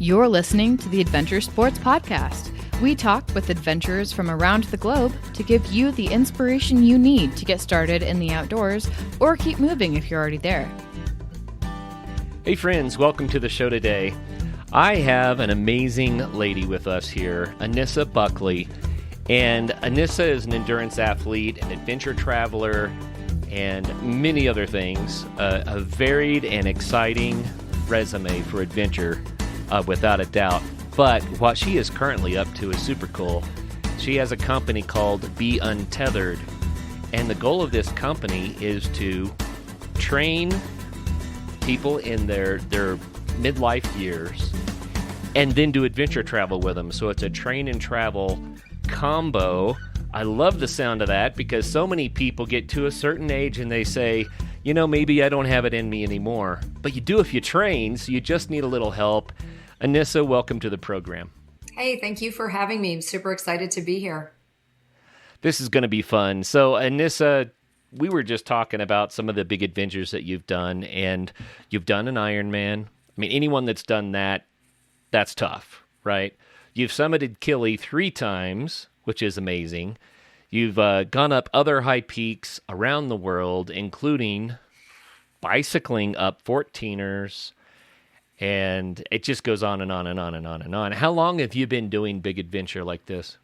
You're listening to the Adventure Sports Podcast. We talk with adventurers from around the globe to give you the inspiration you need to get started in the outdoors or keep moving if you're already there. Hey friends, welcome to the show today. I have an amazing lady with us here, Anissa Buckley. And Anissa is an endurance athlete, an adventure traveler, and many other things. A varied and exciting resume for adventure, without a doubt. But what she is currently up to is super cool. She has a company called Be Untethered, and the goal of this company is to train people in their midlife years and then do adventure travel with them. So it's a train and travel combo. I love the sound of that because so many people get to a certain age and they say, you know, maybe I don't have it in me anymore. But you do if you train, so you just need a little help. Anissa, welcome to the program. Hey, thank you for having me. I'm super excited to be here. This is going to be fun. So, Anissa, we were just talking about some of the big adventures that you've done, and you've done an Ironman. I mean, anyone that's done that, that's tough, right? You've summited Kili 3 times, which is amazing. You've gone up other high peaks around the world, including bicycling up 14ers, and it just goes on and on and on and on and on. How long have you been doing big adventure like this?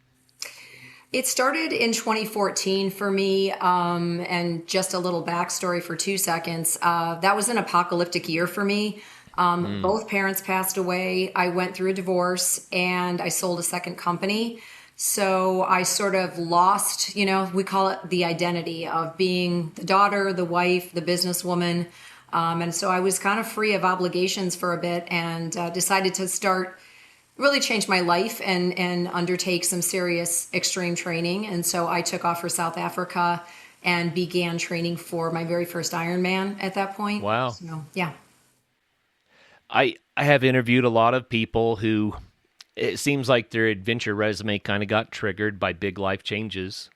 It started in 2014 for me, and just a little backstory for 2 seconds. That was an apocalyptic year for me. Both parents passed away. I went through a divorce, and I sold a second company. So I sort of lost, we call it the identity of being the daughter, the wife, the businesswoman. And so I was kind of free of obligations for a bit and decided to really change my life and undertake some serious extreme training. And so I took off for South Africa and began training for my very first Ironman at that point. Wow. So, yeah. I have interviewed a lot of people who it seems like their adventure resume kind of got triggered by big life changes.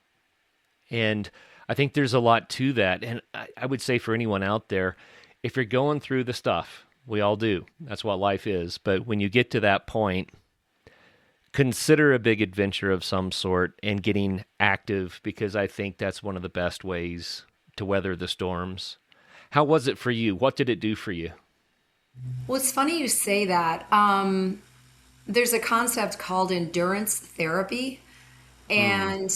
And I think there's a lot to that. And I would say for anyone out there, if you're going through the stuff, we all do. That's what life is. But when you get to that point, consider a big adventure of some sort and getting active, because I think that's one of the best ways to weather the storms. How was it for you? What did it do for you? Well, it's funny you say that. There's a concept called endurance therapy, and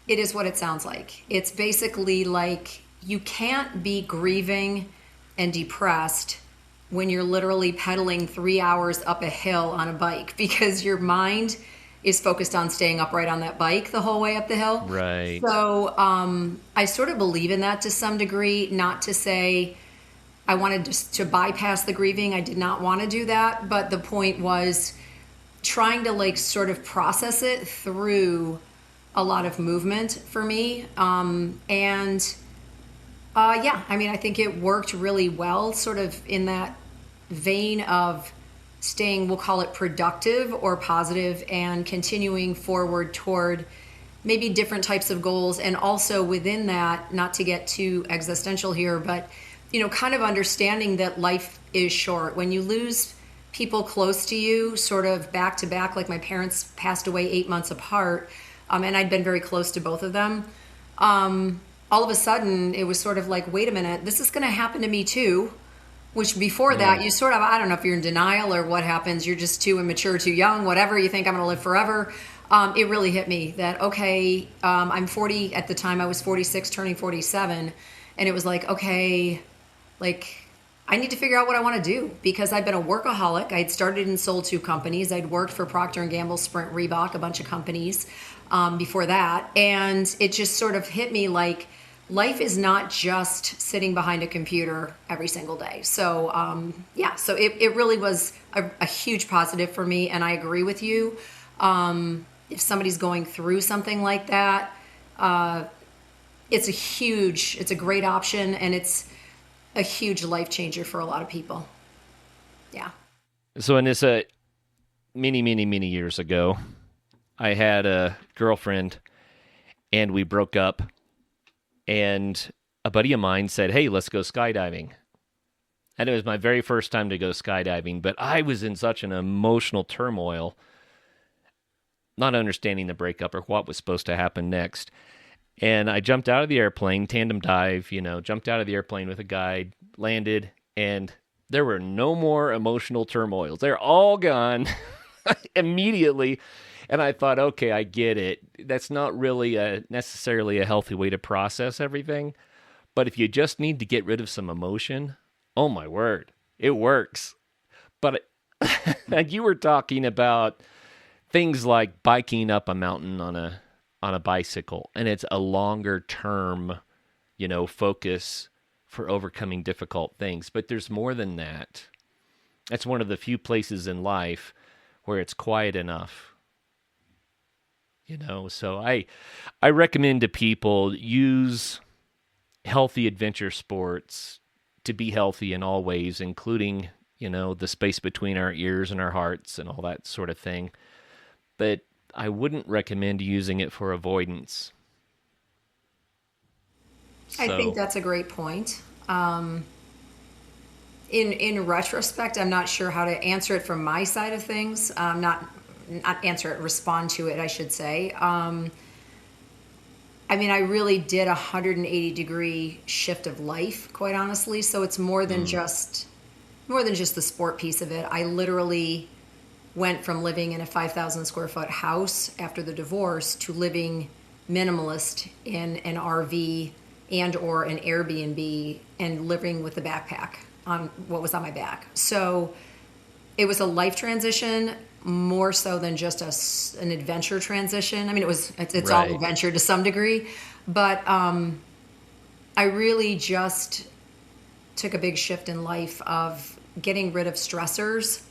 it is what it sounds like. It's basically like you can't be grieving and depressed when you're literally pedaling 3 hours up a hill on a bike, because your mind is focused on staying upright on that bike the whole way up the hill. Right. So I sort of believe in that to some degree, not to say I wanted to bypass the grieving. I did not want to do that. But the point was trying to sort of process it through a lot of movement for me. I think it worked really well, sort of in that vein of staying, we'll call it productive or positive, and continuing forward toward maybe different types of goals. And also within that, not to get too existential here, but, kind of understanding that life is short. When you lose people close to you, sort of back to back, like my parents passed away 8 months apart, and I'd been very close to both of them. All of a sudden, it was sort of like, wait a minute, this is going to happen to me too. Which before that, you sort of, I don't know if you're in denial or what happens, you're just too immature, too young, whatever, you think I'm going to live forever. It really hit me that, okay, I'm 40, at the time I was 46, turning 47. And it was like, okay, I need to figure out what I want to do, because I've been a workaholic. I'd started and sold 2 companies. I'd worked for Procter & Gamble, Sprint, Reebok, a bunch of companies before that. And it just sort of hit me like, life is not just sitting behind a computer every single day. So, so it really was a huge positive for me. And I agree with you. If somebody's going through something like that, it's a great option, and it's a huge life changer for a lot of people. Yeah. So, Anissa, many, many, many years ago, I had a girlfriend, and we broke up. And a buddy of mine said, hey, let's go skydiving. And it was my very first time to go skydiving, but I was in such an emotional turmoil, not understanding the breakup or what was supposed to happen next. And I jumped out of the airplane, tandem dive, jumped out of the airplane with a guide, landed, and there were no more emotional turmoils. They're all gone immediately. And I thought, okay, I get it. That's not really necessarily a healthy way to process everything. But if you just need to get rid of some emotion, oh my word, it works. But like you were talking about things like biking up a mountain on a bicycle, and it's a longer term, focus for overcoming difficult things. But there's more than that. That's one of the few places in life where it's quiet enough. So I recommend to people use healthy adventure sports to be healthy in all ways, including, the space between our ears and our hearts and all that sort of thing. But I wouldn't recommend using it for avoidance. I think that's a great point. In retrospect, I'm not sure how to answer it from my side of things. Not answer it, respond to it, I should say. I really did a 180-degree shift of life, quite honestly. So it's more than just the sport piece of it. I literally went from living in a 5,000 square foot house after the divorce to living minimalist in an RV and or an Airbnb and living with the backpack on what was on my back. So it was a life transition more so than just an adventure right. It's all adventure to some degree, but I really just took a big shift in life of getting rid of stressors.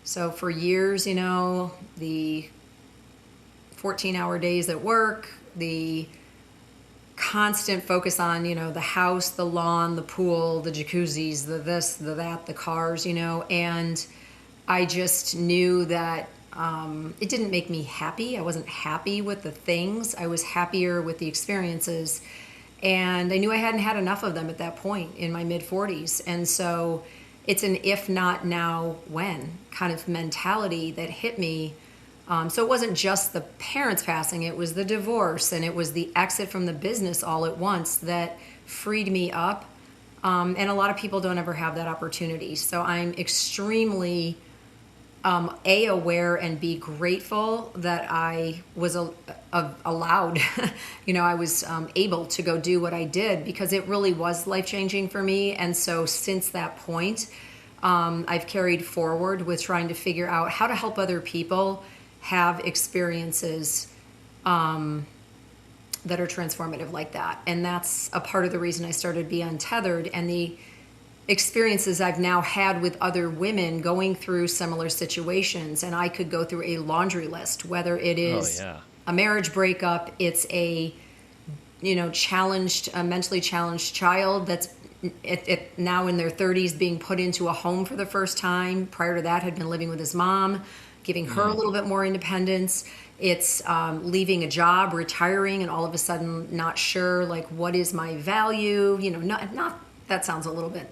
So for years, the 14-hour days at work, the constant focus on, the house, the lawn, the pool, the jacuzzis, the this, the that, the cars, and I just knew that it didn't make me happy. I wasn't happy with the things. I was happier with the experiences. And I knew I hadn't had enough of them at that point in my mid-40s. And so it's an if not now, when kind of mentality that hit me. So it wasn't just the parents passing, it was the divorce and it was the exit from the business all at once that freed me up. And a lot of people don't ever have that opportunity. So I'm extremely aware and be grateful that I was allowed, I was able to go do what I did because it really was life-changing for me. And so since that point, I've carried forward with trying to figure out how to help other people have experiences that are transformative like that. And that's a part of the reason I started Be Untethered, and the experiences I've now had with other women going through similar situations. And I could go through a laundry list, whether it is a marriage breakup, it's a mentally challenged child that's now in their 30s being put into a home for the first time. Prior to that had been living with his mom, giving her a little bit more independence. It's leaving a job, retiring, and all of a sudden not sure, like, what is my value? Not that sounds a little bit,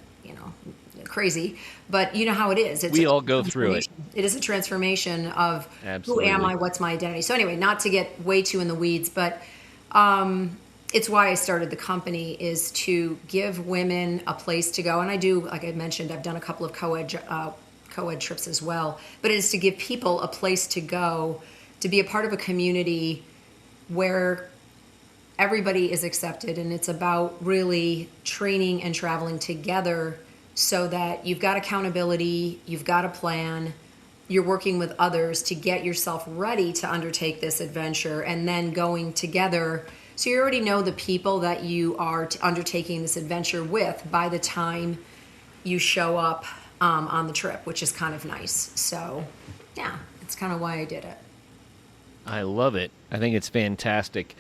crazy, but you know how it is. We all go through it. It is a transformation of Absolutely. Who am I? What's my identity? So anyway, not to get way too in the weeds, but it's why I started the company, is to give women a place to go. And I do, like I mentioned, I've done a couple of co-ed trips as well, but it is to give people a place to go, to be a part of a community where everybody is accepted. And it's about really training and traveling together so that you've got accountability, you've got a plan, you're working with others to get yourself ready to undertake this adventure, and then going together. So you already know the people that you are undertaking this adventure with by the time you show up on the trip, which is kind of nice. So yeah, it's kind of why I did it. I love it. I think it's fantastic.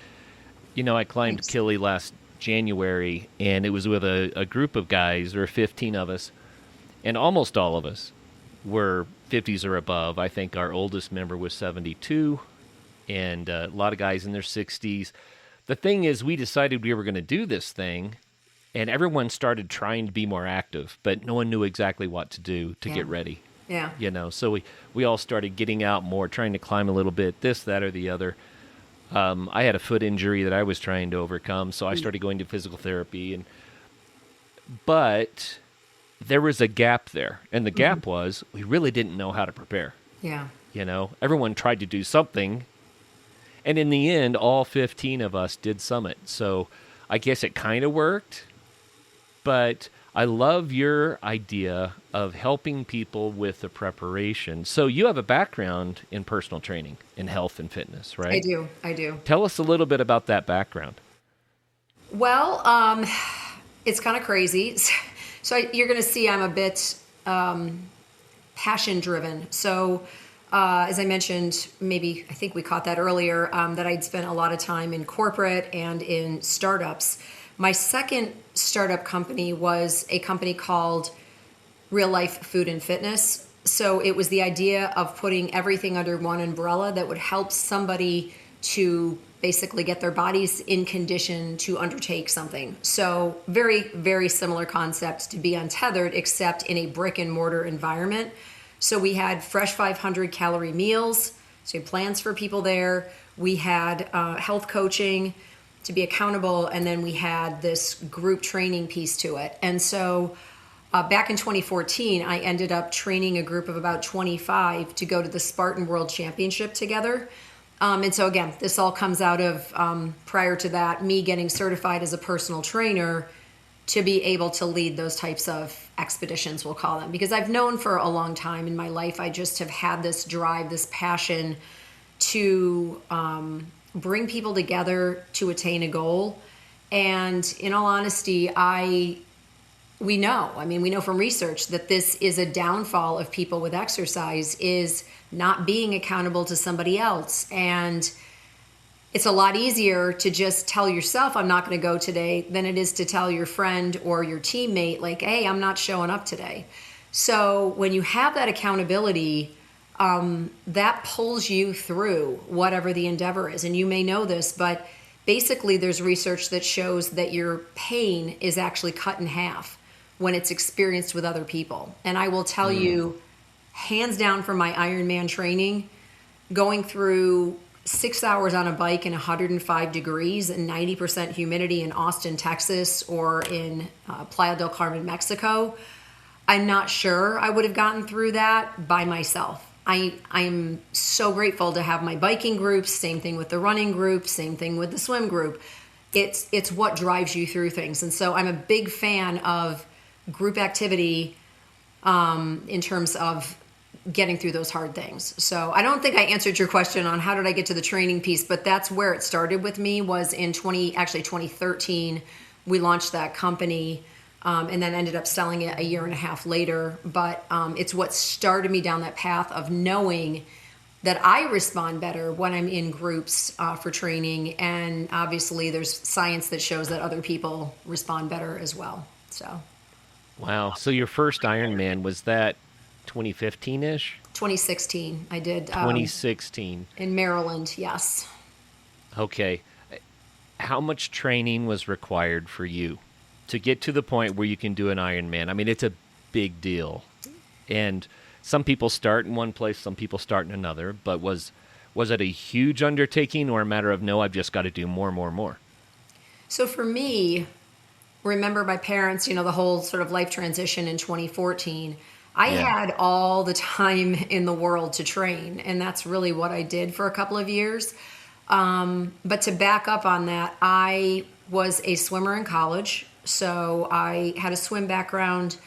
I climbed Kili last January, and it was with a group of guys. There were 15 of us, and almost all of us were 50s or above. I think our oldest member was 72, and a lot of guys in their 60s. The thing is, we decided we were going to do this thing and everyone started trying to be more active, but no one knew exactly what to do to get ready. Yeah. So we all started getting out more, trying to climb a little bit, this, that, or the other. I had a foot injury that I was trying to overcome, so I started going to physical therapy. But there was a gap there, and the gap was we really didn't know how to prepare. Yeah. Everyone tried to do something, and in the end, all 15 of us did Summit. So I guess it kind of worked, but I love your idea of helping people with the preparation. So you have a background in personal training, in health and fitness, right? I do. Tell us a little bit about that background. Well, it's kind of crazy. So you're going to see I'm a bit passion driven. So as I mentioned, I think we caught that earlier, that I'd spent a lot of time in corporate and in startups. My second startup company was a company called Real Life Food and Fitness. So it was the idea of putting everything under one umbrella that would help somebody to basically get their bodies in condition to undertake something. So very, very similar concept to Be Untethered, except in a brick and mortar environment. So we had fresh 500 calorie meals, so we had plans for people there. We had health coaching to be accountable, and then we had this group training piece to it. And so back in 2014, I ended up training a group of about 25 to go to the Spartan World Championship together. And so again, this all comes out of, prior to that, me getting certified as a personal trainer to be able to lead those types of expeditions, we'll call them. Because I've known for a long time in my life, I just have had this drive, this passion to bring people together to attain a goal. And in all honesty, we know from research that this is a downfall of people with exercise, is not being accountable to somebody else. And it's a lot easier to just tell yourself, I'm not going to go today, than it is to tell your friend or your teammate, like, hey, I'm not showing up today. So when you have that accountability, that pulls you through whatever the endeavor is. And you may know this, but basically there's research that shows that your pain is actually cut in half when it's experienced with other people. And I will tell you, hands down, from my Ironman training, going through 6 hours on a bike in 105 degrees and 90% humidity in Austin, Texas, or in Playa del Carmen, Mexico, I'm not sure I would have gotten through that by myself. I'm so grateful to have my biking groups, same thing with the running group, same thing with the swim group. It's what drives you through things. And so I'm a big fan of group activity in terms of getting through those hard things. So I don't think I answered your question on how did I get to the training piece, but that's where it started with me, was in 2013, we launched that company. And then ended up selling it a year and a half later. But it's what started me down that path of knowing that I respond better when I'm in groups for training. And obviously there's science that shows that other people respond better as well. So. Wow. So your first Ironman, was that 2015-ish? 2016. I did. 2016. In Maryland, yes. Okay. How much training was required for you to get to the point where you can do an Ironman? I mean, it's a big deal. And some people start in one place, some people start in another. But was it a huge undertaking, or a matter of, no, I've just got to do more? So for me, remember my parents, the whole sort of life transition in 2014. I had all the time in the world to train, and that's really what I did for a couple of years. But to back up on that, I was a swimmer in college. So I had a swim background.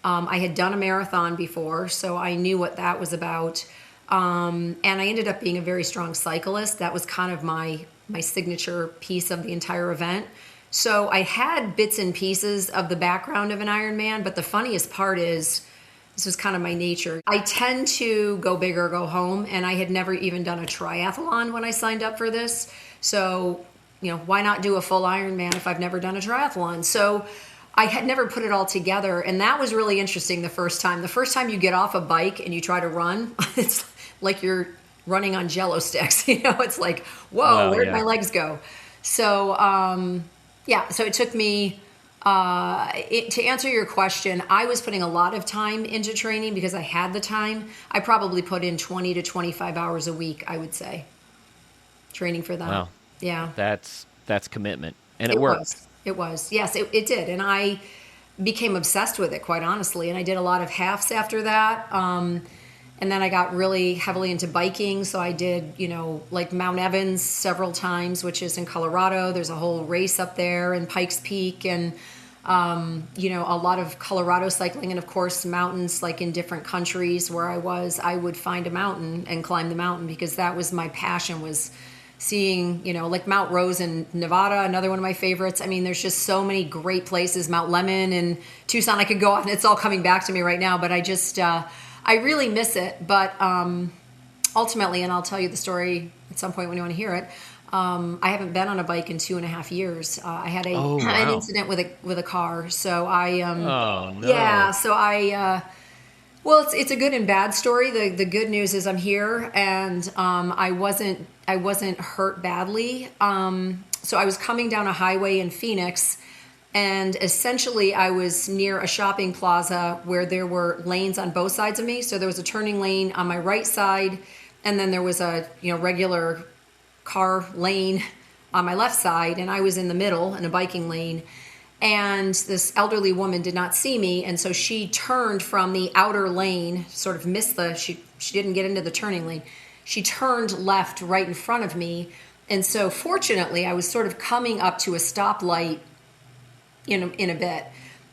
I had done a marathon before, so I knew what that was about. And I ended up being a very strong cyclist. That was kind of my signature piece of the entire event. So I had bits and pieces of the background of an Ironman, but the funniest part is, this was kind of my nature. I tend to go big or go home, and I had never even done a triathlon when I signed up for this. So why not do a full Ironman if I've never done a triathlon? So I had never put it all together. And that was really interesting the first time. The first time you get off a bike and you try to run, it's like you're running on Jello sticks. It's like, whoa, where'd my legs go? So, so it took me To answer your question, I was putting a lot of time into training because I had the time. I probably put in 20 to 25 hours a week, I would say, training for that. Wow. Yeah. That's commitment. And it worked. It was. Yes, it did. And I became obsessed with it, quite honestly. And I did a lot of halves after that. And then I got really heavily into biking. So I did, like Mount Evans several times, which is in Colorado. There's a whole race up there, and Pikes Peak, and, a lot of Colorado cycling. And of course, mountains, like in different countries where I would find a mountain and climb the mountain, because that was my passion, was seeing, like Mount Rose in Nevada, another one of my favorites. I mean, there's just so many great places, Mount Lemmon and Tucson. I could go off, and it's all coming back to me right now, but I just, I really miss it. But ultimately, and I'll tell you the story at some point when you want to hear it, I haven't been on a bike in 2.5 years. I had an incident with a car. So I, oh, no. Yeah, so I, well, it's a good and bad story. The good news is I'm here, and I wasn't hurt badly. So I was coming down a highway in Phoenix, and essentially I was near a shopping plaza where there were lanes on both sides of me. So there was a turning lane on my right side, and then there was a regular car lane on my left side, and I was in the middle in a biking lane. And this elderly woman did not see me, and so she turned from the outer lane, sort of missed she didn't get into the turning lane. She turned left right in front of me, and so fortunately I was sort of coming up to a stoplight in a bit,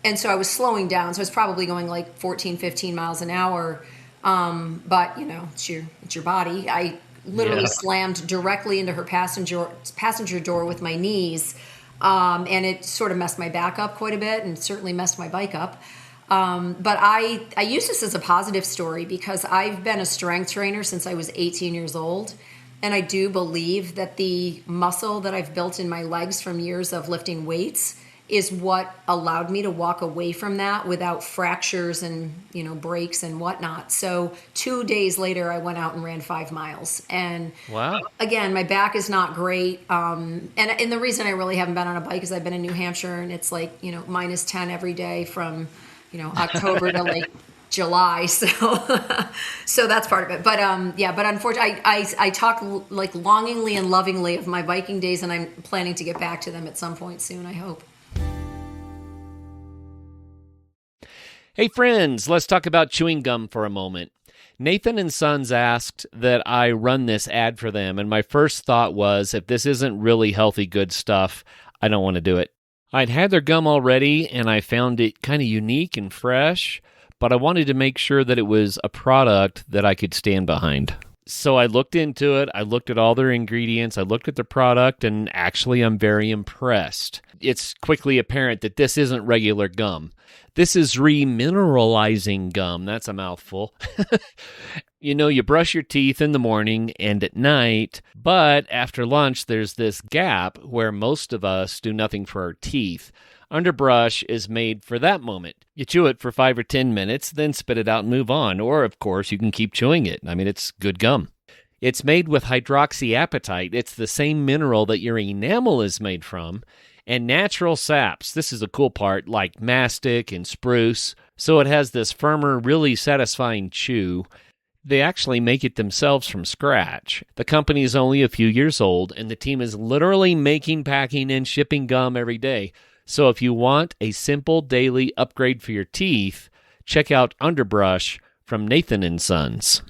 and so I was slowing down, so I was probably going like 14, 15 miles an hour, but it's your body. I literally slammed directly into her passenger door with my knees. And it sort of messed my back up quite a bit, and certainly messed my bike up. But I use this as a positive story because I've been a strength trainer since I was 18 years old. And I do believe that the muscle that I've built in my legs from years of lifting weights is what allowed me to walk away from that without fractures and, breaks and whatnot. So 2 days later, I went out and ran 5 miles. And wow. Again, my back is not great. And the reason I really haven't been on a bike is I've been in New Hampshire, and it's like, minus 10 every day from, October to like July. So that's part of it. But but unfortunately, I talk like longingly and lovingly of my biking days, and I'm planning to get back to them at some point soon, I hope. Hey friends, let's talk about chewing gum for a moment. Nathan and Sons asked that I run this ad for them, and my first thought was, if this isn't really healthy, good stuff, I don't want to do it. I'd had their gum already, and I found it kind of unique and fresh, but I wanted to make sure that it was a product that I could stand behind. So I looked into it, I looked at all their ingredients, I looked at the product, and actually I'm very impressed. It's quickly apparent that this isn't regular gum. This is remineralizing gum. That's a mouthful. You brush your teeth in the morning and at night, but after lunch, there's this gap where most of us do nothing for our teeth. Underbrush is made for that moment. You chew it for 5 or 10 minutes, then spit it out and move on. Or, of course, you can keep chewing it. I mean, it's good gum. It's made with hydroxyapatite. It's the same mineral that your enamel is made from. And natural saps, this is a cool part, like mastic and spruce. So it has this firmer, really satisfying chew. They actually make it themselves from scratch. The company is only a few years old, and the team is literally making, packing, and shipping gum every day. So if you want a simple daily upgrade for your teeth, check out Underbrush from Nathan and Sons.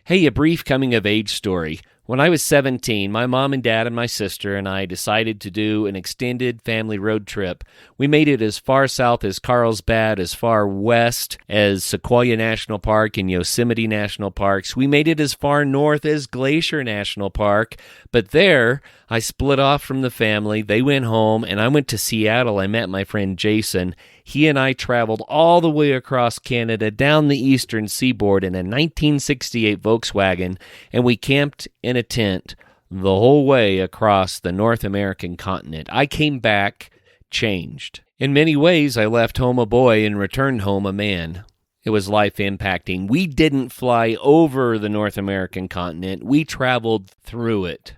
Hey, a brief coming-of-age story. When I was 17, my mom and dad and my sister and I decided to do an extended family road trip. We made it as far south as Carlsbad, as far west as Sequoia National Park and Yosemite National Parks. We made it as far north as Glacier National Park. But there, I split off from the family. They went home, and I went to Seattle. I met my friend Jason. He and I traveled all the way across Canada, down the eastern seaboard in a 1968 Volkswagen, and we camped in a tent the whole way across the North American continent. I came back changed. In many ways, I left home a boy and returned home a man. It was life-impacting. We didn't fly over the North American continent. We traveled through it.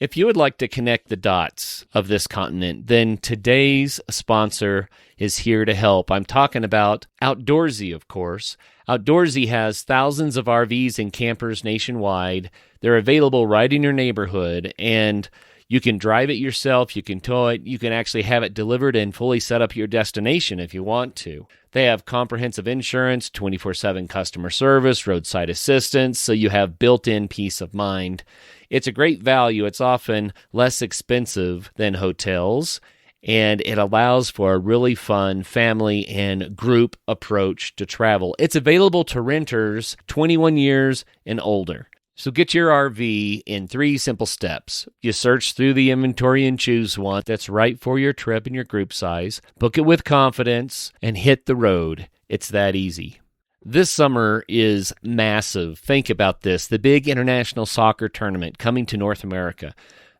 If you would like to connect the dots of this continent, then today's sponsor is here to help. I'm talking about Outdoorsy, of course. Outdoorsy has thousands of RVs and campers nationwide. They're available right in your neighborhood, and you can drive it yourself, you can tow it, you can actually have it delivered and fully set up your destination if you want to. They have comprehensive insurance, 24/7 customer service, roadside assistance, so you have built-in peace of mind. It's a great value. It's often less expensive than hotels, and it allows for a really fun family and group approach to travel. It's available to renters 21 years and older. So get your RV in 3 simple steps. You search through the inventory and choose one that's right for your trip and your group size. Book it with confidence and hit the road. It's that easy. This summer is massive. Think about this. The big international soccer tournament coming to North America.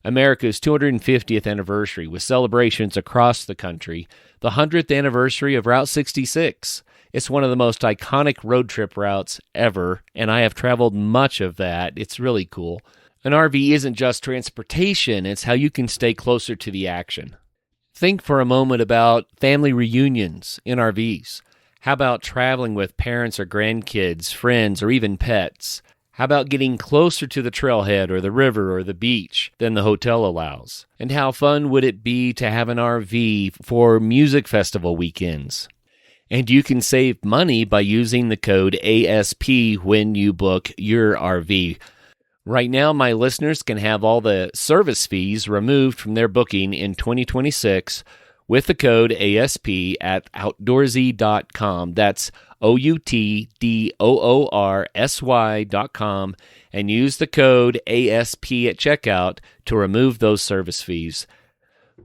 America's 250th anniversary with celebrations across the country. The 100th anniversary of Route 66. It's one of the most iconic road trip routes ever, and I have traveled much of that. It's really cool. An RV isn't just transportation, it's how you can stay closer to the action. Think for a moment about family reunions in RVs. How about traveling with parents or grandkids, friends, or even pets? How about getting closer to the trailhead or the river or the beach than the hotel allows? And how fun would it be to have an RV for music festival weekends? And you can save money by using the code ASP when you book your RV. Right now, my listeners can have all the service fees removed from their booking in 2026 with the code ASP at outdoorsy.com. That's OUTDOORSY.com, and use the code ASP at checkout to remove those service fees.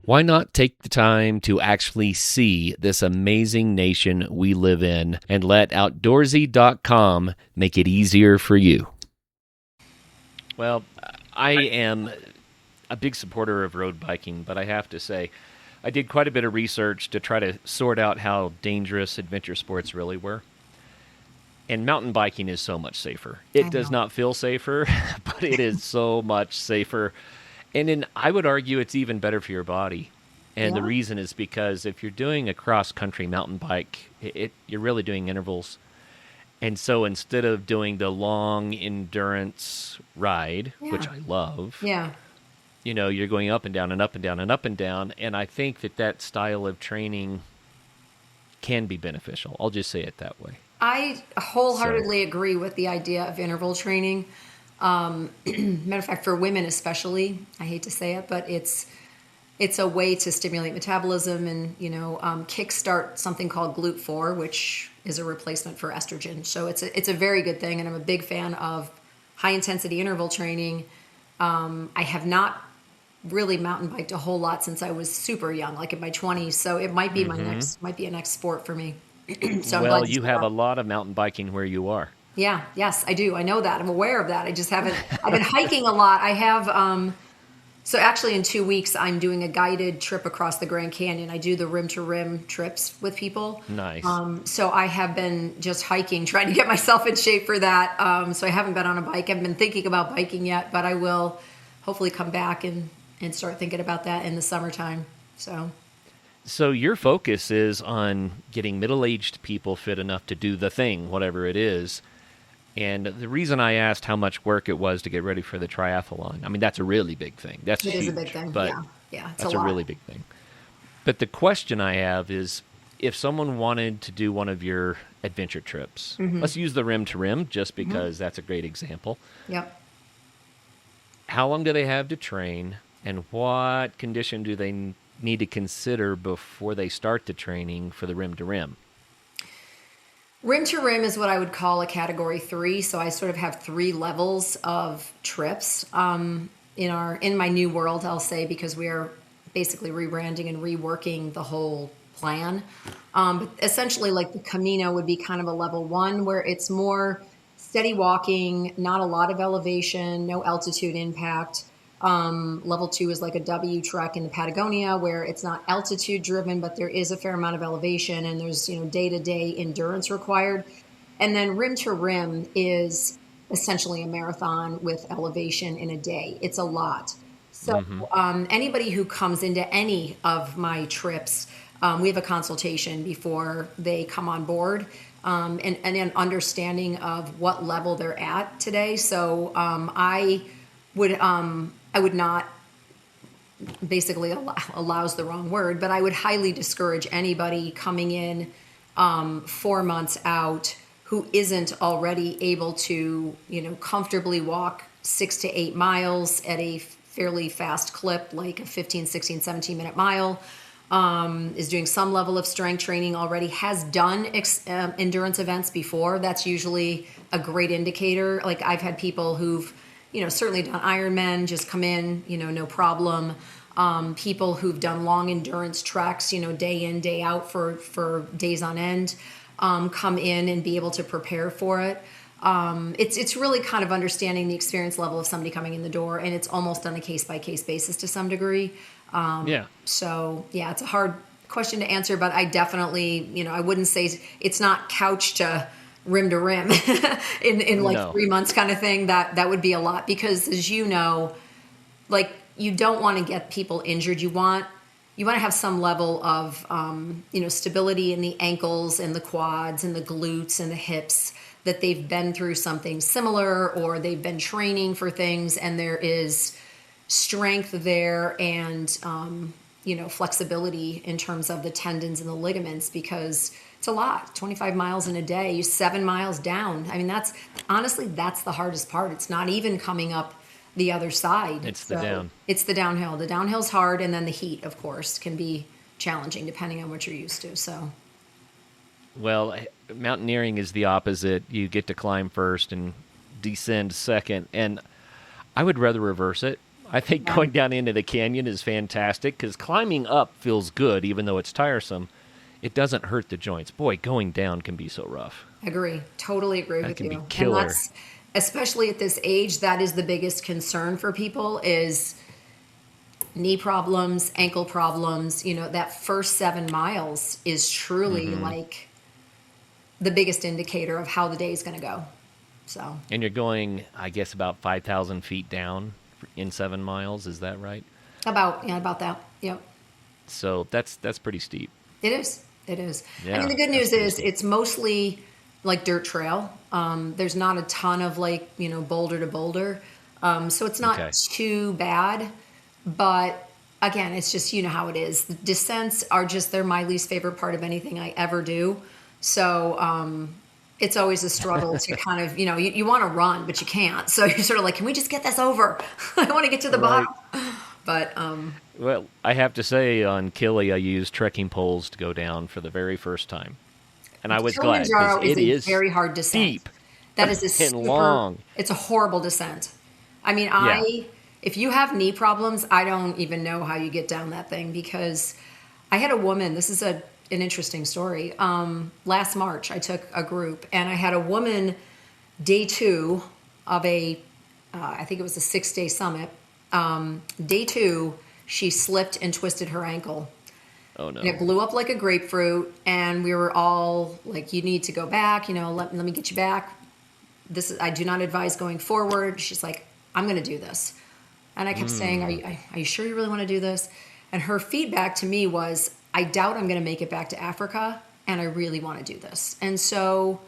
Why not take the time to actually see this amazing nation we live in and let outdoorsy.com make it easier for you? Well, I am a big supporter of road biking, but I have to say, I did quite a bit of research to try to sort out how dangerous adventure sports really were. And mountain biking is so much safer. It does not feel safer, but it is so much safer. And then I would argue it's even better for your body. And the reason is because if you're doing a cross-country mountain bike, you're really doing intervals. And so instead of doing the long endurance ride, which I love, you're going up and down and up and down and up and down. And I think that style of training can be beneficial. I'll just say it that way. I wholeheartedly agree with the idea of interval training. Matter of fact, for women especially, I hate to say it, but it's a way to stimulate metabolism and, kickstart something called GLUT4, which is a replacement for estrogen. So it's a very good thing, and I'm a big fan of high intensity interval training. I have not really mountain biked a whole lot since I was super young, like in my 20s. So it might be might be a next sport for me. So well, you have a lot of mountain biking where you are. Yeah, yes, I do. I know that. I'm aware of that. I just haven't, I've been hiking a lot. I have, so actually in 2 weeks, I'm doing a guided trip across the Grand Canyon. I do the rim to rim trips with people. Nice. So I have been just hiking, trying to get myself in shape for that. So I haven't been on a bike. I haven't been thinking about biking yet, but I will hopefully come back and start thinking about that in the summertime. So your focus is on getting middle-aged people fit enough to do the thing, whatever it is. And the reason I asked how much work it was to get ready for the triathlon, I mean, that's a really big thing. That's huge. It is a big thing, but yeah, it's that's a really big thing. But the question I have is, if someone wanted to do one of your adventure trips, let's use the rim to rim just because that's a great example. Yep. How long do they have to train, and what condition do they need to consider before they start the training for the rim to rim? Rim to rim is what I would call a category 3. So I sort of have 3 levels of trips in my new world, I'll say, because we are basically rebranding and reworking the whole plan. But essentially, like the Camino would be kind of a level 1 where it's more steady walking, not a lot of elevation, no altitude impact. Level 2 is like a W trek in Patagonia where it's not altitude driven, but there is a fair amount of elevation and there's, day-to-day endurance required. And then rim to rim is essentially a marathon with elevation in a day. It's a lot. So anybody who comes into any of my trips, we have a consultation before they come on board, and an understanding of what level they're at today. So I would not, basically allows the wrong word, but I would highly discourage anybody coming in 4 months out who isn't already able to, comfortably walk 6 to 8 miles at a fairly fast clip, like a 15, 16, 17-minute mile, is doing some level of strength training already, has done endurance events before. That's usually a great indicator. Like I've had people who've, certainly done Ironman, just come in, no problem. People who've done long endurance treks, day in, day out for days on end, come in and be able to prepare for it. It's really kind of understanding the experience level of somebody coming in the door, and it's almost on a case-by-case basis to some degree. So, it's a hard question to answer, but I definitely, I wouldn't say it's not couched to rim in like No. 3 months kind of thing. That would be a lot because, as like you don't want to get people injured. You want to have some level of, stability in the ankles and the quads and the glutes and the hips, that they've been through something similar or they've been training for things and there is strength there and, flexibility in terms of the tendons and the ligaments, because it's a lot. 25 miles in a day, 7 miles down. I mean, that's the hardest part. It's not even coming up the other side. It's the down. It's the downhill. The downhill's hard, and then the heat, of course, can be challenging depending on what you're used to. So, Well, mountaineering is the opposite. You get to climb first and descend second, and I would rather reverse it. I think going down into the canyon is fantastic because climbing up feels good, even though it's tiresome. It doesn't hurt the joints. Boy, going down can be so rough. agree. Totally agree That with can you. be killer. And that's, especially at this age, that is the biggest concern for people is knee problems, ankle problems. That first 7 miles is truly like the biggest indicator of how the day is going to go. So, And you're going, I guess, about 5,000 feet down in 7 miles. Is that right? about that. Yep. So that's pretty steep. It is. It is. I Yeah, mean, the good that's news pretty is steep. it's mostly like dirt trail. There's not a ton of boulder to boulder. So it's not Okay. too bad. But again, it's just, how it is. The descents are they're my least favorite part of anything I ever do. So it's always a struggle to kind of, you want to run, but you can't. So you're sort of like, can we just get this over? I want to get to the Right. bottom. But Well, I have to say, on Kili, I used trekking poles to go down for the very first time. And I was glad Kilimanjaro because it is is a very hard descent. steep. That is a and super, long. It's a horrible descent. I mean, Yeah. if you have knee problems, I don't even know how you get down that thing, because I had a woman, this is an interesting story. Last March, I took a group and I had a woman day 2 of I think it was a 6-day summit. Day 2, she slipped and twisted her ankle. Oh, no. And it blew up like a grapefruit, and we were all like, you need to go back, let me get you back. I do not advise going forward. She's like, I'm going to do this. And I kept saying, are you sure you really want to do this? And her feedback to me was, I doubt I'm going to make it back to Africa, and I really want to do this. And so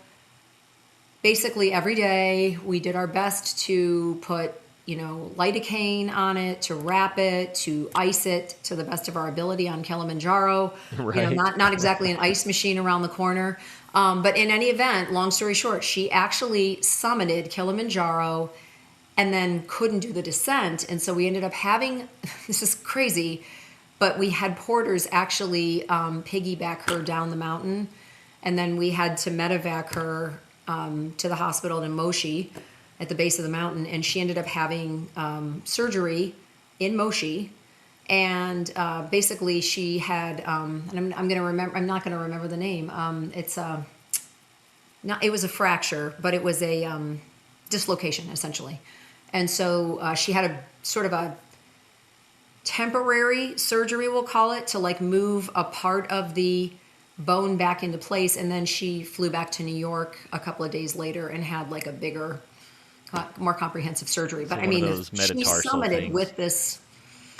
basically every day we did our best to put lidocaine on it, to wrap it, to ice it to the best of our ability on Kilimanjaro. Right. Not exactly an ice machine around the corner. But in any event, long story short, she actually summited Kilimanjaro and then couldn't do the descent. And so we ended up having, this is crazy, but we had porters actually piggyback her down the mountain. And then we had to medevac her to the hospital in Moshi at the base of the mountain, and she ended up having surgery in Moshi, and basically she had, and I'm not going to remember the name. It was a fracture, but it was a dislocation essentially, and so she had a sort of a temporary surgery, we'll call it, to like move a part of the bone back into place, and then she flew back to New York a couple of days later and had like a bigger, more comprehensive surgery. But So I one of mean, those she metatarsal summited things. with this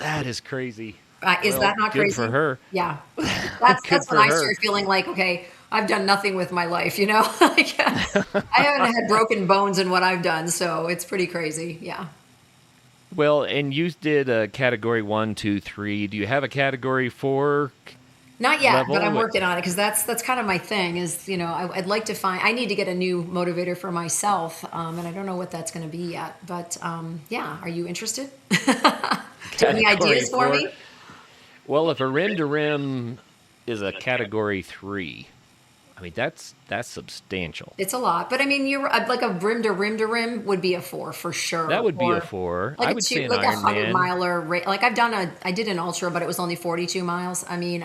That is crazy. Is that not good crazy? for her. Yeah. Good That's for when I her. start feeling like, okay, I've done nothing with my life, you know? Like, I haven't had broken bones in what I've done, so it's pretty crazy. Yeah. Well, and you did a category 1, 2, 3. Do you have a category 4 Not yet, but I'm level? working on it because that's kind of my thing is, you know, I'd like to find, I need to get a new motivator for myself. And I don't know what that's going to be yet, but yeah, are you interested? Do you have any Category ideas for 4. me? Well, if a rim to rim is a category 3, I mean that's substantial. It's a lot, but I mean, you're like a rim to rim to rim would be a 4 for sure. That would be a Or 4. like I a would two, say an like a 100 Ironman. miler. Like I did an ultra, but it was only 42 miles. I mean,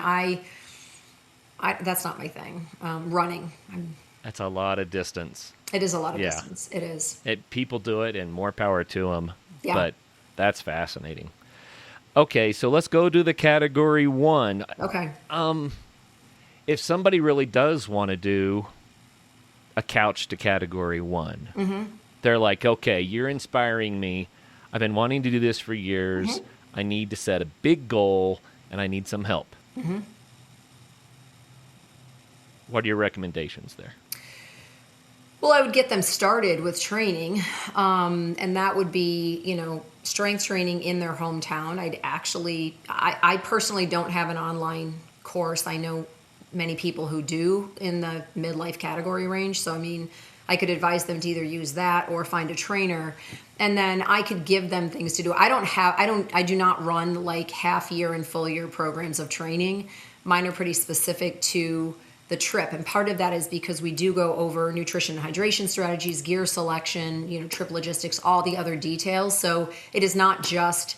that's not my thing. Running, That's a lot of distance. it is a lot of Yeah. distance. It is. People do it, and more power to them. Yeah. But that's fascinating. Okay, so let's go to the category 1. Okay. If somebody really does want to do a couch to category 1, they're like, okay, you're inspiring me. I've been wanting to do this for years. I need to set a big goal, and I need some help. What are your recommendations there? Well, I would get them started with training, and that would be, you know, strength training in their hometown. I personally don't have an online course. I know many people who do in the midlife category range. So, I mean, I could advise them to either use that or find a trainer, and then I could give them things to do. I do not run like half year and full year programs of training. Mine are pretty specific to the trip. And part of that is because we do go over nutrition and hydration strategies, gear selection, you know, trip logistics, all the other details. So it is not just,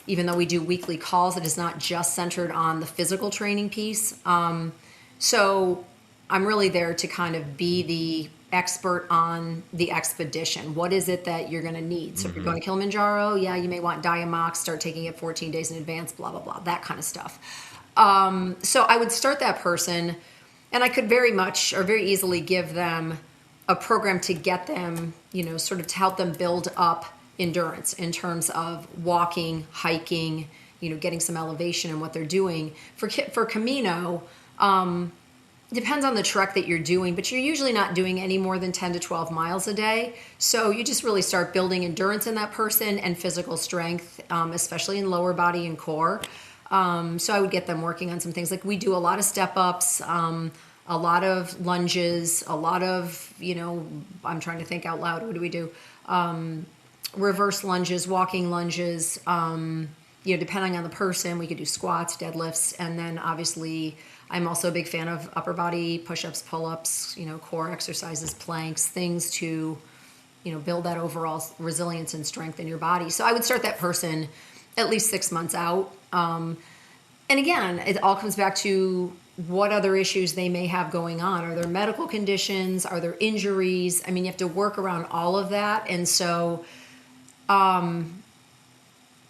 even though we do weekly calls, it is not just centered on the physical training piece. So I'm really there to kind of be the expert on the expedition. What is it that you're going to need? So if you're going to Kilimanjaro, yeah, you may want Diamox, start taking it 14 days in advance, blah, blah, blah, that kind of stuff. So I would start that person, and I could very easily give them a program to get them, you know, sort of to help them build up endurance in terms of walking, hiking, you know, getting some elevation in what they're doing. For Camino, depends on the trek that you're doing, but you're usually not doing any more than 10 to 12 miles a day. So you just really start building endurance in that person and physical strength, especially in lower body and core. So I would get them working on some things. Like we do a lot of step ups, a lot of lunges, a lot of, you know, I'm trying to think out loud. What do we do? Reverse lunges, walking lunges, you know, depending on the person, we could do squats, deadlifts. And then obviously I'm also a big fan of upper body push-ups, pull-ups, you know, core exercises, planks, things to, you know, build that overall resilience and strength in your body. So I would start that person at least 6 months out. And again, it all comes back to what other issues they may have going on. Are there medical conditions? Are there injuries? I mean, you have to work around all of that. And so,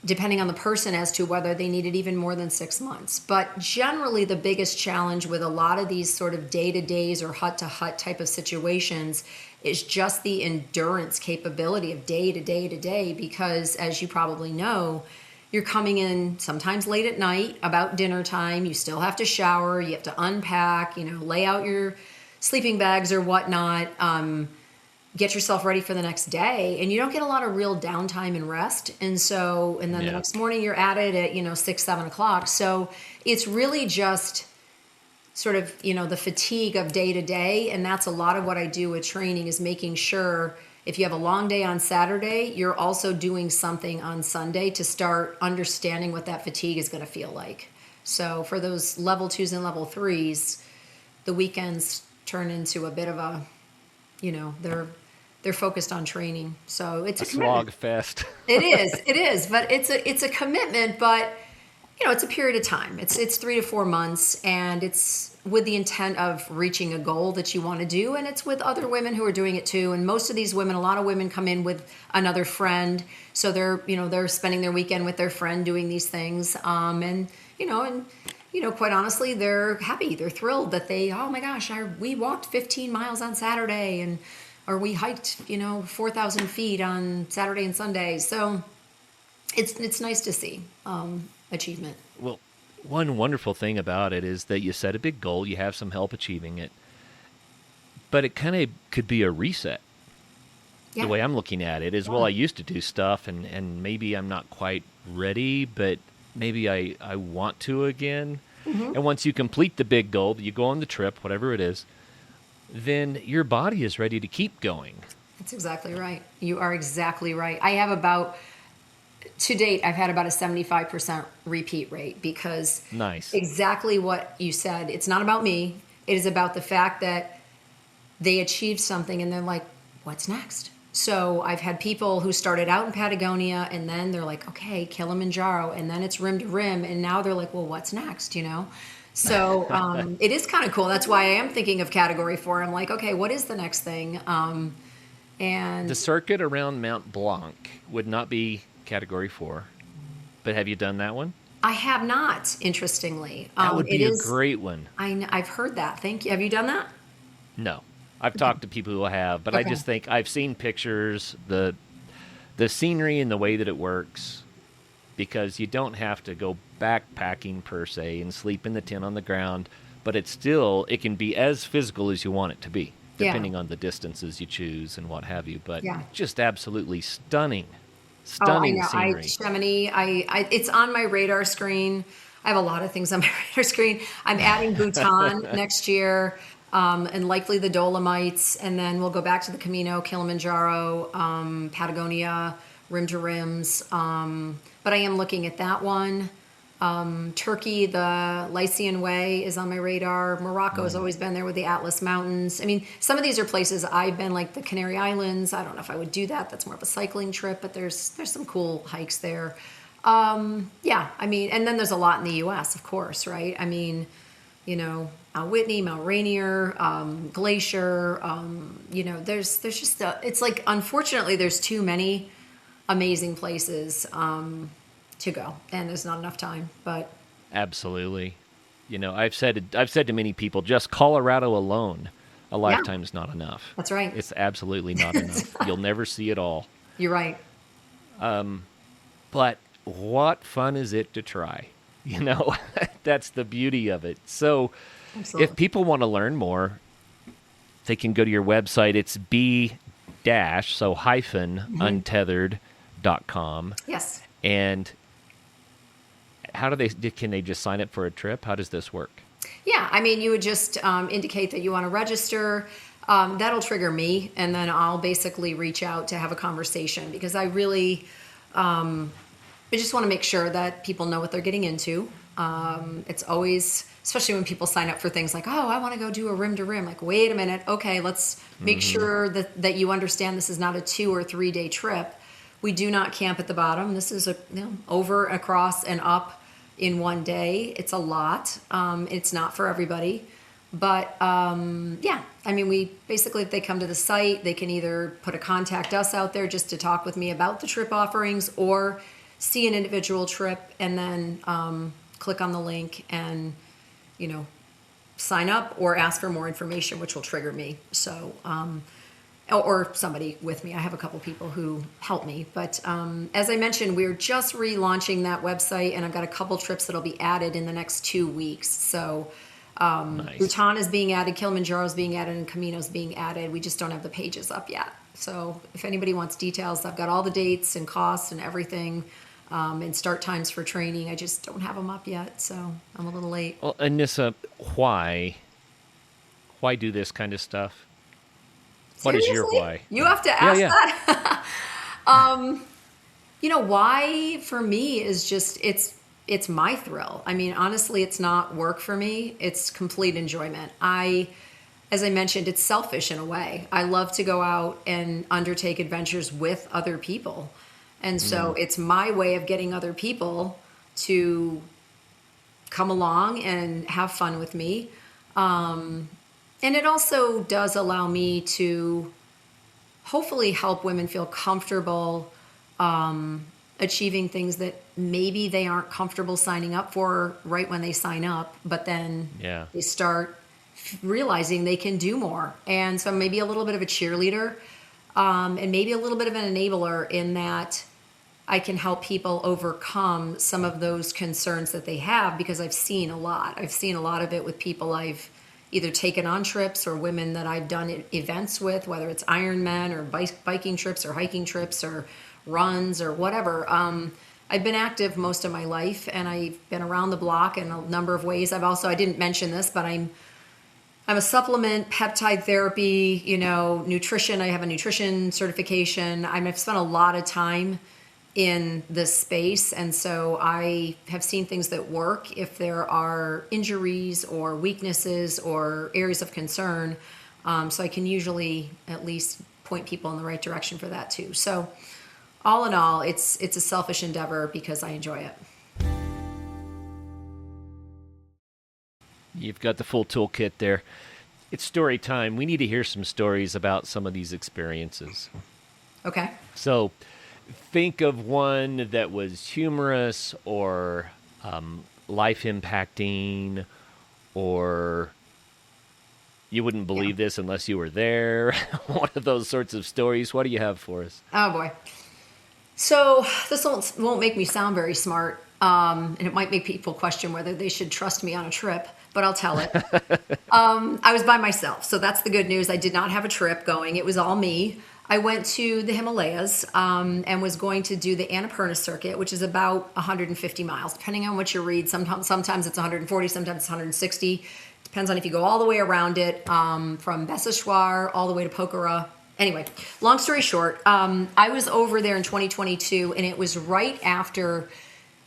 depending on the person as to whether they needed even more than 6 months. But generally, the biggest challenge with a lot of these sort of day-to-days or hut-to-hut type of situations is just the endurance capability of day to day to day, because as you probably know, you're coming in sometimes late at night, about dinner time. You still have to shower. You have to unpack, you know, lay out your sleeping bags or whatnot, get yourself ready for the next day. And you don't get a lot of real downtime and rest. And then the next morning you're at it at, you know, 6, 7 o'clock. So it's really just sort of, you know, the fatigue of day to day. And that's a lot of what I do with training, is making sure if you have a long day on Saturday, you're also doing something on Sunday to start understanding what that fatigue is going to feel like. So for those level 2s and level 3s, the weekends turn into a bit of a, you know, they're focused on training. So it's a slog fest. It is, but it's a commitment, but you know, it's a period of time. It's 3 to 4 months, and it's with the intent of reaching a goal that you want to do, and it's with other women who are doing it too. And most of these women, a lot of women come in with another friend, so they're spending their weekend with their friend doing these things, and quite honestly, they're happy, they're thrilled that oh my gosh, we walked 15 miles on Saturday, or we hiked 4,000 feet on Saturday and Sunday. So it's nice to see achievement. Well, one wonderful thing about it is that you set a big goal, you have some help achieving it, but it kind of could be a reset. Yeah. The way I'm looking at it is, well, I used to do stuff, and maybe I'm not quite ready, but maybe I want to again. Mm-hmm. And once you complete the big goal, you go on the trip, whatever it is, then your body is ready to keep going. That's exactly right. You are exactly right. To date, I've had about a 75% repeat rate because Nice. exactly what you said. It's not about me. It is about the fact that they achieved something and they're like, what's next? So I've had people who started out in Patagonia and then they're like, okay, Kilimanjaro, and then it's rim to rim. And now they're like, well, what's next? So it is kind of cool. That's why I am thinking of Category 4. I'm like, okay, what is the next thing? And The circuit around Mount Blanc would not be Category 4, but have you done that one? I have not, interestingly. That would be a great one. I've heard that. Thank you. Have you done that? No. I've talked to people who have, but I Okay. just think I've seen pictures, the scenery and the way that it works, because you don't have to go backpacking per se and sleep in the tent on the ground, but it can be as physical as you want it to be, Yeah. depending on the distances you choose and what have you. But Yeah. just absolutely stunning Oh, I know. scenery. Chamonix, it's on my radar screen. I have a lot of things on my radar screen. I'm adding Bhutan next year, and likely the Dolomites, and then we'll go back to the Camino, Kilimanjaro, Patagonia, rim to rims. But I am looking at that one. Turkey, the Lycian Way is on my radar. Morocco has always been there with the Atlas Mountains. I mean, some of these are places I've been, like the Canary Islands. I don't know if I would do that. That's more of a cycling trip, but there's some cool hikes there. Yeah, I mean, and then there's a lot in the U.S., of course, right? I mean, Mount Whitney, Mount Rainier, Glacier. There's just it's like, unfortunately, there's too many amazing places to go, and there's not enough time. But Absolutely. I've said to many people, just Colorado alone, a lifetime is not enough. that's right. It's absolutely not enough. You'll never see it all. You're right. But what fun is it to try? That's the beauty of it. So Absolutely. if people want to learn more, they can go to your website. It's untethered.com. Yes. And can they just sign up for a trip? How does this work? Yeah, I mean, you would just indicate that you want to register. That'll trigger me, and then I'll basically reach out to have a conversation, because I really, I just want to make sure that people know what they're getting into. It's always, especially when people sign up for things like, oh, I want to go do a rim to rim. Like, wait a minute. Okay, let's make sure that you understand this is not a 2 or 3 day trip. We do not camp at the bottom. This is over, across, and up in one day. It's a lot. It's not for everybody. But yeah, I mean, we basically, if they come to the site, they can either put a contact us out there just to talk with me about the trip offerings, or see an individual trip and then click on the link and, sign up or ask for more information, which will trigger me. So, or somebody with me. I have a couple people who help me. But as I mentioned, we're just relaunching that website, and I've got a couple trips that'll be added in the next 2 weeks. So Nice. Bhutan is being added, Kilimanjaro is being added, and Camino is being added. We just don't have the pages up yet. So if anybody wants details, I've got all the dates and costs and everything, and start times for training. I just don't have them up yet, so I'm a little late. Well, Anissa, why do this kind of stuff? What is your Seriously? why? You have to ask yeah. that. Why for me is just, it's my thrill. I mean, honestly, it's not work for me. It's complete enjoyment. As I mentioned, it's selfish in a way. I love to go out and undertake adventures with other people. And so it's my way of getting other people to come along and have fun with me. And it also does allow me to hopefully help women feel comfortable achieving things that maybe they aren't comfortable signing up for right when they sign up, but then they start realizing they can do more. And so maybe a little bit of a cheerleader, and maybe a little bit of an enabler, in that I can help people overcome some of those concerns that they have, because I've seen a lot. I've seen a lot of it with people I've either taken on trips or women that I've done events with, whether it's Ironman or biking trips or hiking trips or runs or whatever. I've been active most of my life, and I've been around the block in a number of ways. I didn't mention this, but I'm a supplement, peptide therapy, nutrition. I have a nutrition certification. I've spent a lot of time in this space, and so I have seen things that work if there are injuries or weaknesses or areas of concern. So I can usually at least point people in the right direction for that too. So all in all, it's a selfish endeavor because I enjoy it. You've got the full toolkit there. It's story time. We need to hear some stories about some of these experiences. Okay. So think of one that was humorous or life impacting, or you wouldn't believe this unless you were there. One of those sorts of stories. What do you have for us? Oh boy. So this won't make me sound very smart, and it might make people question whether they should trust me on a trip, but I'll tell it. I was by myself, so that's the good news. I did not have a trip going. It was all me. I went to the Himalayas and was going to do the Annapurna circuit, which is about 150 miles, depending on what you read. Sometimes it's 140, sometimes it's 160. Depends on if you go all the way around it, from Besseshwar all the way to Pokhara. Anyway, long story short, I was over there in 2022, and it was right after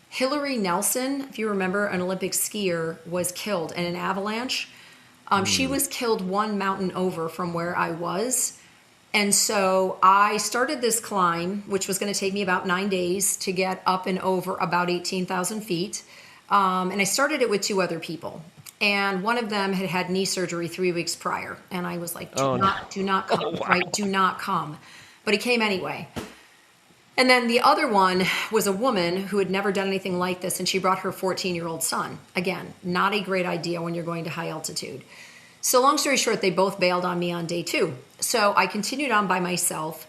Hillary Nelson, if you remember, an Olympic skier, was killed in an avalanche. She was killed one mountain over from where I was. And so I started this climb, which was going to take me about 9 days to get up and over about 18,000 feet. And I started it with 2 other people. And one of them had had knee surgery 3 weeks prior. And I was like, do not come, wow. right? Do not come. But he came anyway. And then the other one was a woman who had never done anything like this. And she brought her 14-year-old son. Again, not a great idea when you're going to high altitude. So long story short, they both bailed on me on day 2. So I continued on by myself.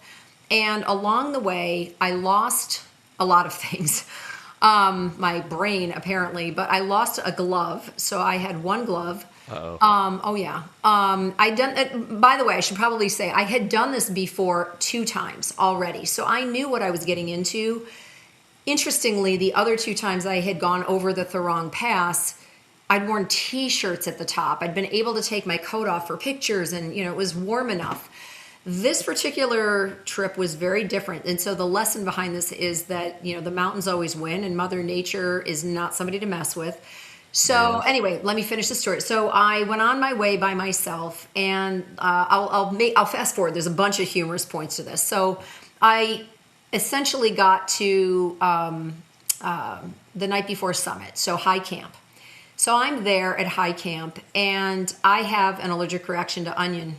And along the way, I lost a lot of things. My brain, apparently, but I lost a glove. So I had one glove. Uh-oh. By the way, I should probably say I had done this before 2 times already. So I knew what I was getting into. Interestingly, the other 2 times I had gone over the Thorong Pass, I'd worn t-shirts at the top. I'd been able to take my coat off for pictures, and it was warm enough. This particular trip was very different. And so the lesson behind this is that, the mountains always win, and Mother Nature is not somebody to mess with. So anyway, let me finish the story. So I went on my way by myself, and I'll fast forward. There's a bunch of humorous points to this. So I essentially got to the night before summit, so high camp. So I'm there at high camp, and I have an allergic reaction to onion.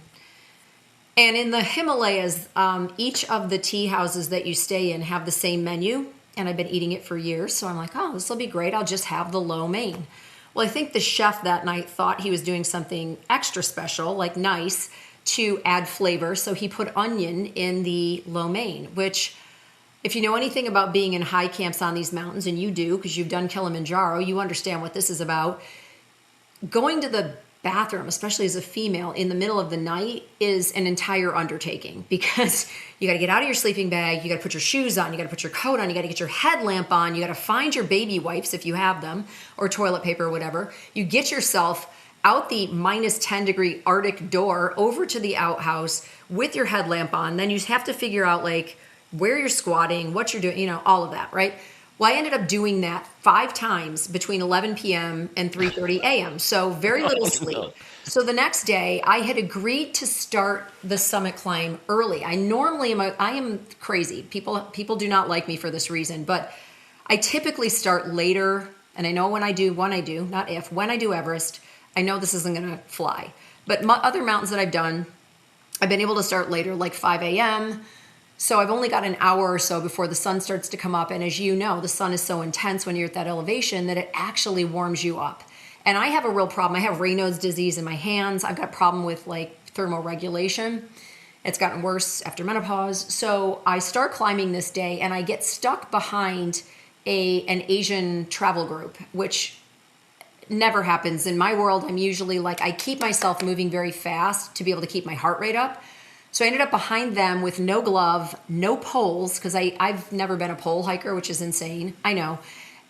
And in the Himalayas, each of the tea houses that you stay in have the same menu, and I've been eating it for years. So I'm like, oh, this will be great. I'll just have the lo mein. Well, I think the chef that night thought he was doing something extra special, like nice, to add flavor. So he put onion in the lo mein, which, if you know anything about being in high camps on these mountains, and you do because you've done Kilimanjaro, you understand what this is about. Going to the bathroom, especially as a female, in the middle of the night is an entire undertaking, because you got to get out of your sleeping bag, you got to put your shoes on, you got to put your coat on, you got to get your headlamp on, you got to find your baby wipes if you have them, or toilet paper or whatever. You get yourself out the minus 10 degree Arctic door over to the outhouse with your headlamp on. Then you have to figure out where you're squatting, what you're doing, all of that, right? Well, I ended up doing that 5 times between 11 p.m. and 3:30 a.m. So very little sleep. No. So the next day, I had agreed to start the summit climb early. I am crazy. People do not like me for this reason, but I typically start later. And I know when I do Everest, I know this isn't going to fly. But other mountains that I've done, I've been able to start later, like 5 a.m., so I've only got an hour or so before the sun starts to come up. And as you know, the sun is so intense when you're at that elevation that it actually warms you up. And I have a real problem. I have Raynaud's disease in my hands. I've got a problem with thermoregulation. It's gotten worse after menopause. So I start climbing this day and I get stuck behind an Asian travel group, which never happens. In my world, I'm usually like, I keep myself moving very fast to be able to keep my heart rate up. So I ended up behind them with no glove, no poles, because I've never been a pole hiker, which is insane. I know.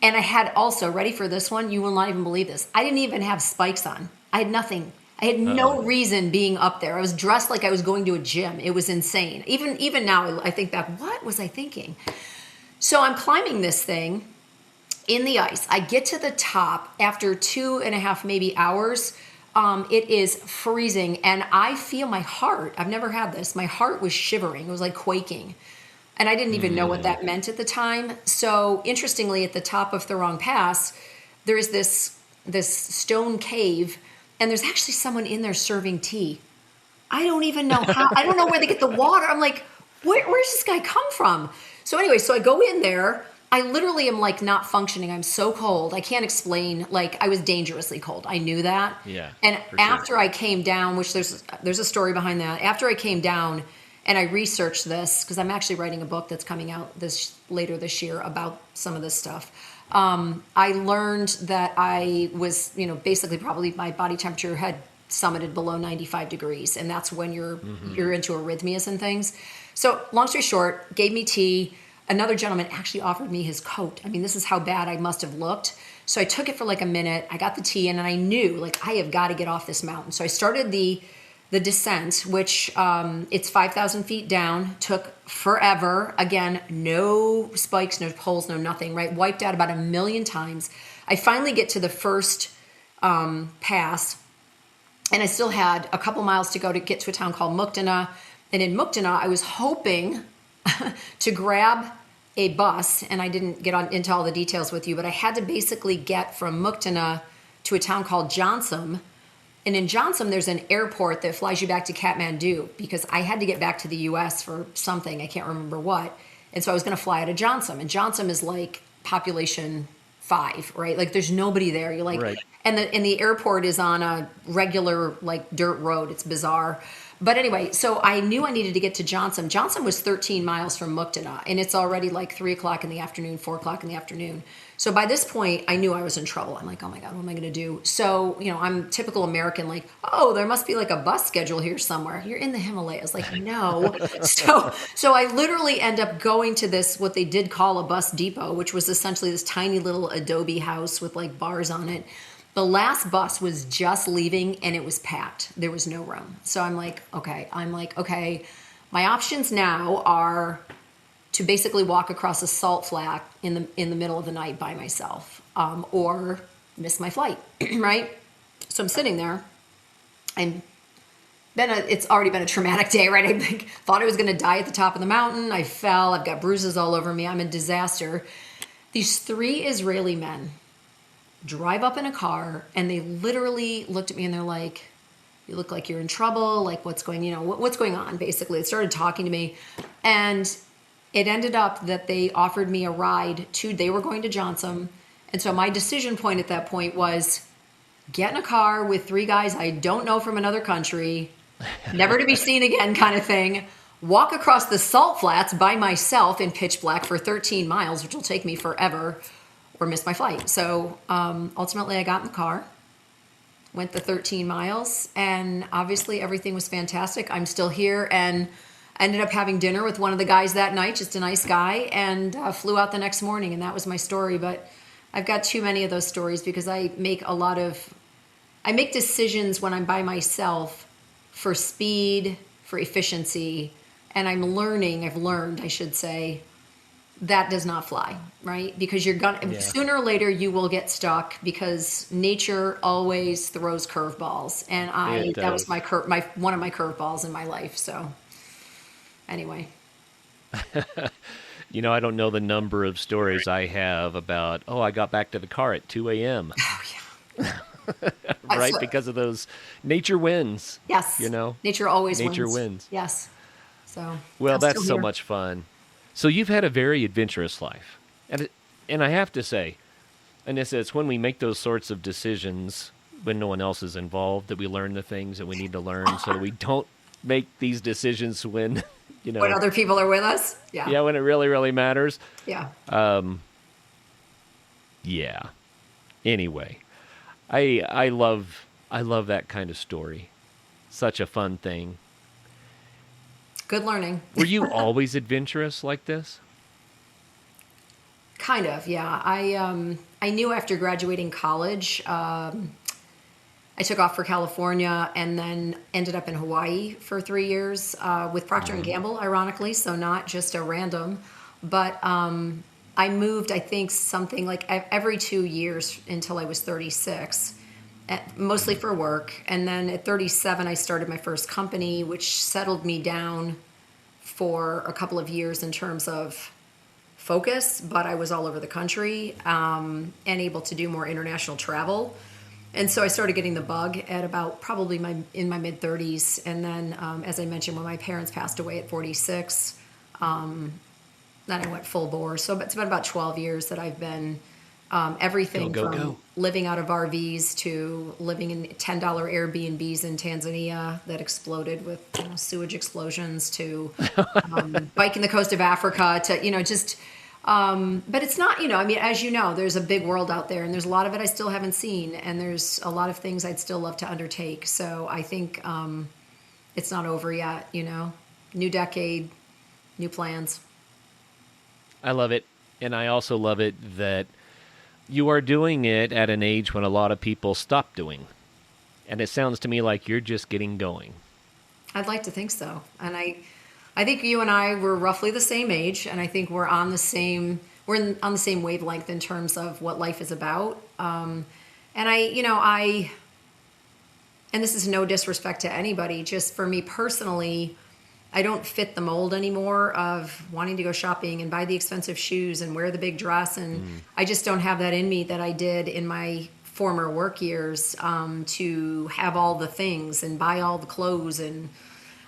And I had also, ready for this one, you will not even believe this, I didn't even have spikes on. I had nothing. I had no reason being up there. I was dressed like I was going to a gym. It was insane. Even now, I think back, what was I thinking? So I'm climbing this thing in the ice. I get to the top after 2.5 maybe hours. It is freezing and I feel my heart. I've never had this. My heart was shivering. It was like quaking. And I didn't even know what that meant at the time. So interestingly, at the top of Thorong Pass, there is this stone cave and there's actually someone in there serving tea. I don't even know how. I don't know where they get the water. I'm like, where's this guy come from? So anyway, so I go in there. I literally am like not functioning. I'm so cold. I can't explain. Like I was dangerously cold. I knew that. Yeah. And after I came down, which there's a story behind that. After I came down and I researched this, because I'm actually writing a book that's coming out later this year about some of this stuff. I learned that I was, basically probably my body temperature had summited below 95 degrees. And that's when you're into arrhythmias and things. So long story short, gave me tea. Another gentleman actually offered me his coat. I mean, this is how bad I must have looked. So I took it for like a minute. I got the tea and I knew like I have got to get off this mountain. So I started the descent, which it's 5,000 feet down, took forever. Again, no spikes, no poles, no nothing, right? Wiped out about 1 million times. I finally get to the first pass and I still had a couple miles to go to get to a town called Mukdana. And in Mukdana, I was hoping to grab a bus, and I didn't get into all the details with you, but I had to basically get from Mukdana to a town called Johnson. And in Johnson, there's an airport that flies you back to Kathmandu because I had to get back to the U.S. for something. I can't remember what. And so I was going to fly out of Johnson. And Johnson is like population 5, right? Like there's nobody there. You're like, right. And the airport is on a regular like dirt road. It's bizarre. But anyway, so I knew I needed to get to Johnson. Johnson was 13 miles from Mukdana, and it's already like 3 o'clock in the afternoon, 4 o'clock in the afternoon. So by this point, I knew I was in trouble. I'm like, oh my God, what am I going to do? So, I'm typical American, like, oh, there must be like a bus schedule here somewhere. You're in the Himalayas. Like, no. So I literally end up going to this, what they did call a bus depot, which was essentially this tiny little adobe house with like bars on it. The last bus was just leaving and it was packed. There was no room. So I'm like, okay, my options now are to basically walk across a salt flat in the middle of the night by myself, or miss my flight, right? So I'm sitting there and it's already been a traumatic day, right? I thought I was going to die at the top of the mountain. I fell. I've got bruises all over me. I'm a disaster. These 3 Israeli men drive up in a car and they literally looked at me and they're like, you look like you're in trouble. Like what's going on? Basically, it started talking to me and it ended up that they offered me a ride they were going to Johnson. And so my decision point at that point was get in a car with 3 guys I don't know from another country, never to be seen again kind of thing, walk across the salt flats by myself in pitch black for 13 miles, which will take me forever, or miss my flight. So ultimately I got in the car, went the 13 miles, and obviously everything was fantastic. I'm still here, and I ended up having dinner with one of the guys that night, just a nice guy, and flew out the next morning, and that was my story. But I've got too many of those stories because I make decisions when I'm by myself for speed, for efficiency, and I've learned, I should say, that does not fly, right? Because sooner or later you will get stuck because nature always throws curveballs, and that was one of my curveballs in my life. So anyway, I don't know the number of stories I have about, I got back to the car at 2 a.m. Oh yeah. Right, because of those nature wins. Yes. Nature always wins. Nature wins. Yes. So well, that's so much fun. So you've had a very adventurous life. And I have to say, Anissa, it's when we make those sorts of decisions when no one else is involved that we learn the things that we need to learn so that we don't make these decisions when, when other people are with us. Yeah. Yeah, when it really, really matters. Yeah. Yeah. Anyway, I love that kind of story. Such a fun thing. Good learning. Were you always adventurous like this? Kind of, yeah. I knew after graduating college, I took off for California and then ended up in Hawaii for 3 years with Procter & Gamble, ironically, so not just a random. But I moved, I think, something like every 2 years until I was 36, mostly for work. And then at 37, I started my first company, which settled me down for a couple of years in terms of focus, but I was all over the country and able to do more international travel. And so I started getting the bug at about probably in my mid-30s. And then, as I mentioned, when my parents passed away at 46, then I went full bore. So it's been about 12 years that I've been everything from living out of RVs to living in $10 Airbnbs in Tanzania that exploded with sewage explosions to biking the coast of Africa to, just... but it's not, as you know, there's a big world out there and there's a lot of it I still haven't seen and there's a lot of things I'd still love to undertake. So I think it's not over yet, new decade, new plans. I love it. And I also love it that you are doing it at an age when a lot of people stop doing. And it sounds to me like you're just getting going. I'd like to think so. And I think you and I were roughly the same age, and I think we're on the same wavelength in terms of what life is about. And and this is no disrespect to anybody, just for me personally, I don't fit the mold anymore of wanting to go shopping and buy the expensive shoes and wear the big dress, and I just don't have that in me that I did in my former work years to have all the things and buy all the clothes, and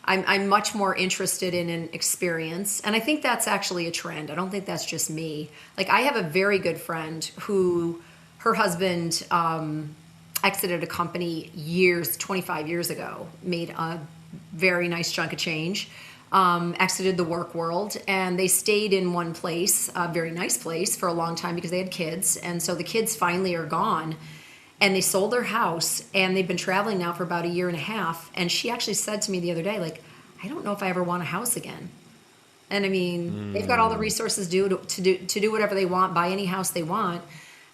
I'm much more interested in an experience. And I think that's actually a trend. I don't think that's just me. Like, I have a very good friend who, her husband exited a company 25 years ago, made a very nice chunk of change, exited the work world, and they stayed in one place, a very nice place, for a long time because they had kids. And so the kids finally are gone. And they sold their house, and they've been traveling now for about 1.5 years. And she actually said to me the other day, like, I don't know if I ever want a house again. And I mean, they've got all the resources to do whatever they want, buy any house they want.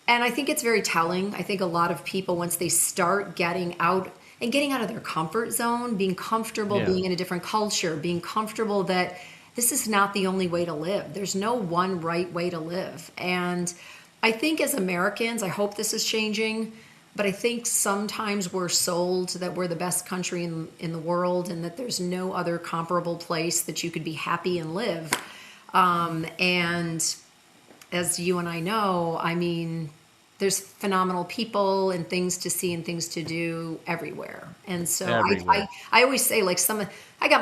And I think it's very telling. I think a lot of people, once they start getting out of their comfort zone, being comfortable, being in a different culture, being comfortable that this is not the only way to live. There's no one right way to live. And I think as Americans, I hope this is changing. But I think sometimes we're sold that we're the best country in the world and that there's no other comparable place that you could be happy and live. And as you and I know, I mean, there's phenomenal people and things to see and things to do everywhere. And so I always say, like, I got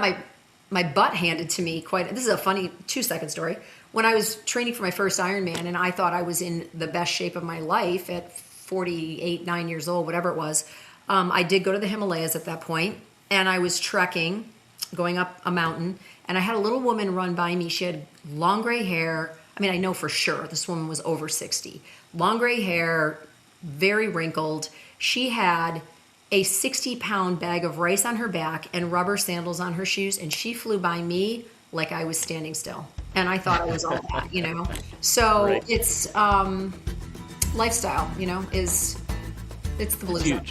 my butt handed to me this is a funny 2-second story. When I was training for my first Ironman and I thought I was in the best shape of my life at 48, 9 years old, whatever it was. I did go to the Himalayas at that point, and I was trekking, going up a mountain, and I had a little woman run by me. She had long gray hair. I mean, I know for sure this woman was over 60. Long gray hair, very wrinkled. She had a 60-pound bag of rice on her back and rubber sandals on her shoes, and she flew by me like I was standing still. And I thought I was all that, So right. It's... lifestyle, it's the blue zone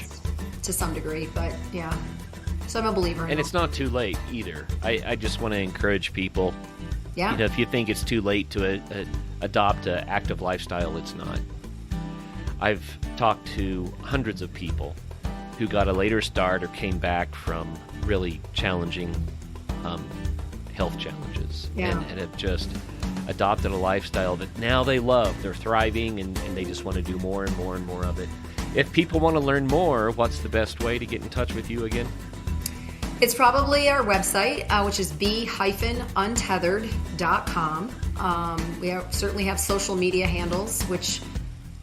to some degree, but yeah. So I'm a believer in it. And it's not too late either. I just want to encourage people. Yeah. If you think it's too late to adopt an active lifestyle, it's not. I've talked to hundreds of people who got a later start or came back from really challenging health challenges and have just adopted a lifestyle that now they love. They're thriving and they just want to do more and more and more of it. If people want to learn more, what's the best way to get in touch with you again? It's probably our website, which is be-untethered.com. We certainly have social media handles, which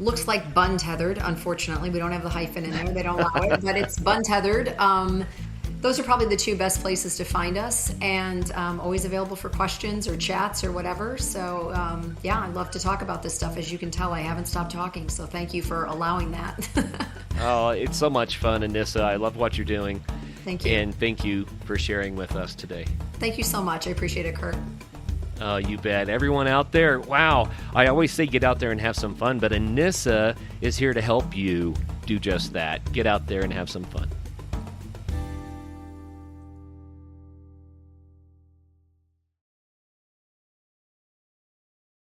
looks like Buntethered. Unfortunately, we don't have the hyphen in there. They don't allow it, but it's Buntethered. those are probably the two best places to find us, and always available for questions or chats or whatever. So yeah, I love to talk about this stuff. As you can tell, I haven't stopped talking, so thank you for allowing that. Oh, it's so much fun, Anissa. I love what you're doing. Thank you. And thank you for sharing with us today. Thank you so much. I appreciate it, Kurt. Oh, you bet. Everyone out there, wow. I always say get out there and have some fun, but Anissa is here to help you do just that. Get out there and have some fun.